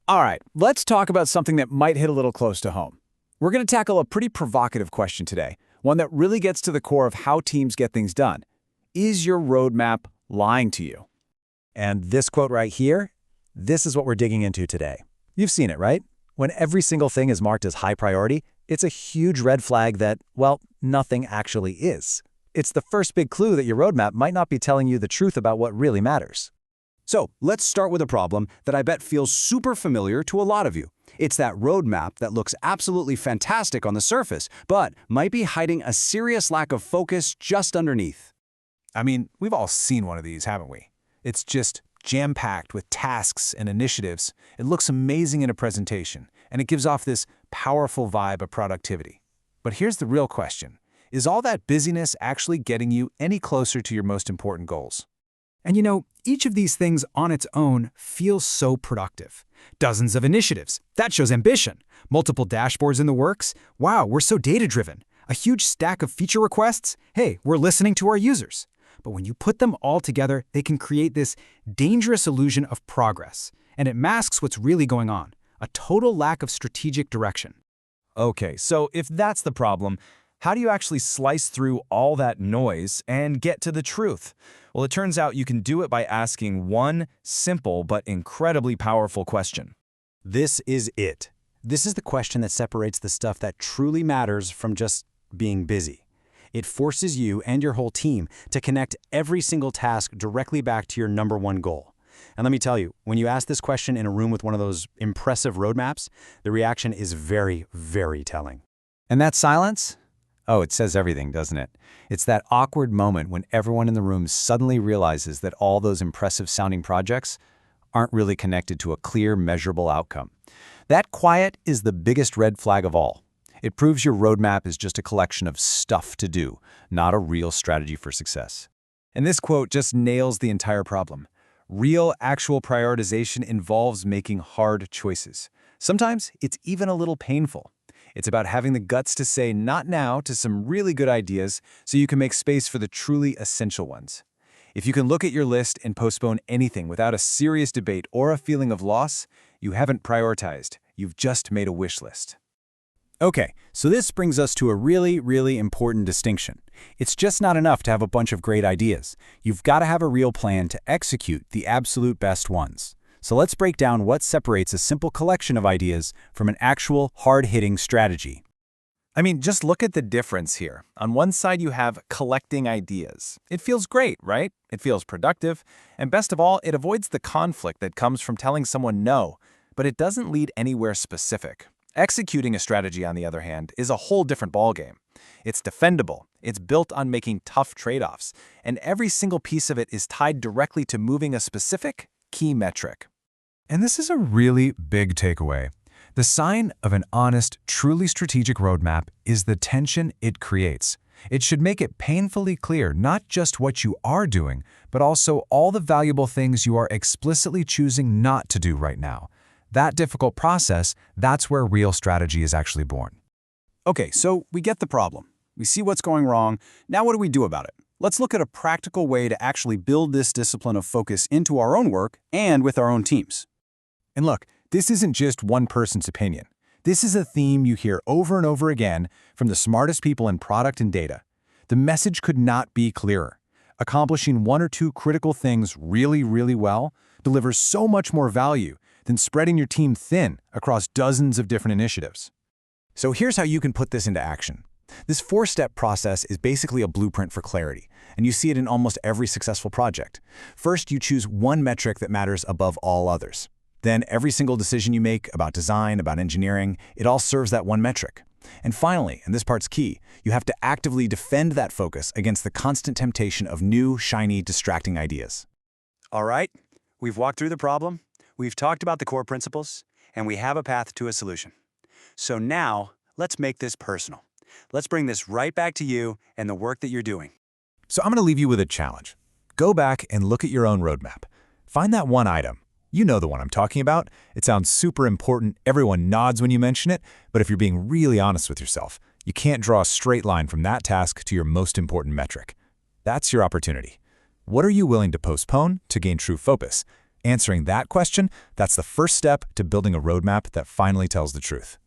All right, let's talk about something that might hit a little close to home. We're going to tackle a pretty provocative question today, one that really gets to the core of how teams get things done. Is your roadmap lying to you? And this quote right here, this is what we're digging into today. You've seen it, right? When every single thing is marked as high priority, it's a huge red flag that, well, nothing actually is. It's the first big clue that your roadmap might not be telling you the truth about what really matters. So let's start with a problem that I bet feels super familiar to a lot of you. It's that roadmap that looks absolutely fantastic on the surface, but might be hiding a serious lack of focus just underneath. I mean, we've all seen one of these, haven't we? It's just jam-packed with tasks and initiatives. It looks amazing in a presentation, and it gives off this powerful vibe of productivity. But here's the real question. Is all that busyness actually getting you any closer to your most important goals? And you know, each of these things on its own feels so productive. Dozens of initiatives. That shows ambition. Multiple dashboards in the works. Wow, we're so data-driven. A huge stack of feature requests. Hey, we're listening to our users. But when you put them all together, they can create this dangerous illusion of progress. And it masks what's really going on. A total lack of strategic direction. Okay, so if that's the problem, how do you actually slice through all that noise and get to the truth? Well, it turns out you can do it by asking one simple but incredibly powerful question. This is it. This is the question that separates the stuff that truly matters from just being busy. It forces you and your whole team to connect every single task directly back to your number one goal. And let me tell you, when you ask this question in a room with one of those impressive roadmaps, the reaction is very, very telling. And that silence? Oh, it says everything, doesn't it? It's that awkward moment when everyone in the room suddenly realizes that all those impressive-sounding projects aren't really connected to a clear, measurable outcome. That quiet is the biggest red flag of all. It proves your roadmap is just a collection of stuff to do, not a real strategy for success. And this quote just nails the entire problem. Real, actual prioritization involves making hard choices. Sometimes it's even a little painful. It's about having the guts to say not now to some really good ideas so you can make space for the truly essential ones. If you can look at your list and postpone anything without a serious debate or a feeling of loss, you haven't prioritized. You've just made a wish list. Okay, so this brings us to a really, really important distinction. It's just not enough to have a bunch of great ideas. You've got to have a real plan to execute the absolute best ones. So let's break down what separates a simple collection of ideas from an actual hard-hitting strategy. I mean, just look at the difference here. On one side, you have collecting ideas. It feels great, right? It feels productive. And best of all, it avoids the conflict that comes from telling someone no, but it doesn't lead anywhere specific. Executing a strategy, on the other hand, is a whole different ballgame. It's defendable, it's built on making tough trade-offs, and every single piece of it is tied directly to moving a specific key metric. And this is a really big takeaway. The sign of an honest, truly strategic roadmap is the tension it creates. It should make it painfully clear not just what you are doing, but also all the valuable things you are explicitly choosing not to do right now. That difficult process, that's where real strategy is actually born. Okay, so we get the problem. We see what's going wrong. Now what do we do about it? Let's look at a practical way to actually build this discipline of focus into our own work and with our own teams. And look, this isn't just one person's opinion. This is a theme you hear over and over again from the smartest people in product and data. The message could not be clearer. Accomplishing one or two critical things really, really well delivers so much more value than spreading your team thin across dozens of different initiatives. So here's how you can put this into action. This four-step process is basically a blueprint for clarity, and you see it in almost every successful project. First, you choose one metric that matters above all others. Then every single decision you make about design, about engineering, it all serves that one metric. And finally, and this part's key, you have to actively defend that focus against the constant temptation of new, shiny, distracting ideas. All right, we've walked through the problem, we've talked about the core principles, and we have a path to a solution. So now, let's make this personal. Let's bring this right back to you and the work that you're doing. So I'm going to leave you with a challenge. Go back and look at your own roadmap. Find that one item. You know the one I'm talking about. It sounds super important. Everyone nods when you mention it. But if you're being really honest with yourself, you can't draw a straight line from that task to your most important metric. That's your opportunity. What are you willing to postpone to gain true focus? Answering that question, that's the first step to building a roadmap that finally tells the truth.